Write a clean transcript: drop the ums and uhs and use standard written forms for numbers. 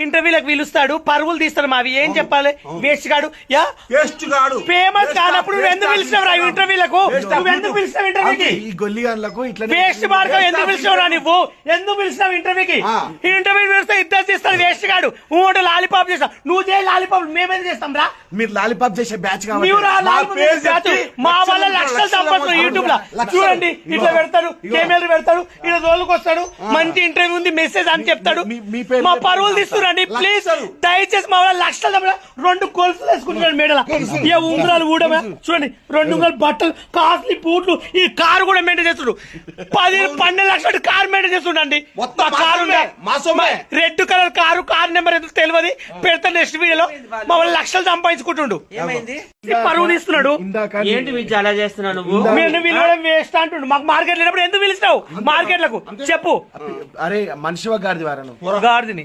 ఇంటర్వ్యూలకు పిలుస్తాడు, పరువులు తీస్తాడు మావి. ఏం చెప్పాలి? వేస్ట్ గాడు యా ఫేమస్ కానప్పుడు నువ్వు ఎందుకు పిలిచినావు ఇంటర్వ్యూలకు? నువ్వు ఎందుకు పిలిచినావు ఇంటర్వ్యూకి? ఈ గొల్లిగాన్లకు ఇట్లా వేస్ట్ మార్గం ఎందుకు పిలిచినావు? నువ్వు ఎందుకు పిలిచినావు ఇంటర్వ్యూకి? ఇంటర్వ్యూ పిలిస్తే ఇద్దరు చేస్తాడు వేస్ట్ గాడు. నువ్వు లాలీపాప్ చేస్తావు, నువ్వు చేయ లాలీపాప్, మేమేం చేస్తాం రా? మీరు లాలీపాప్ చేసే బ్యాచ్ మా వల్ల లక్షలు సంపాదిస్తారు యూట్యూబ్ లో. చూడండి ఇట్లా పెడతాడు, కెమెరా పెడతాడు, ఇలా రోజులకు వస్తాడు, మంచి ఇంటర్వ్యూ ఉంది మెసేజ్ అని చెప్తాడు, మా పరువులు తీస్తురండి. ప్లీజ్ దయచేసి మా వల్ల లక్షలు 2 గొలుసులు వేసుకుంటున్నాడు మేడల. ఏ ఉంగరాలు కూడా చూడండి, 2 ఉంగరాలు, బట్టలు, కాస్ట్లీ బూట్లు, ఈ కారు కూడా మెయింటైన్ చేస్తుడు. 10-12 లక్షలు కారు మెయింటైన్ చేస్తుండండి. Car red colour car, car number ఎందుకు తెలియదు, పెడతా నెక్స్ట్ వీడియోలో. మా వల్ల లక్షలు సంపాదించుకుంటుండు, పరువు తీస్తున్నాడు. ఏంటి విద్య అలా చేస్తున్నావు నువ్వు? పిలవడం వేస్ట్ అంటుండు. మాకు మార్కెట్ లేనప్పుడు ఎందుకు పిలిచినావు మార్కెట్లకు చెప్పు? అరే మనిషి గారిది వారను గాడిదని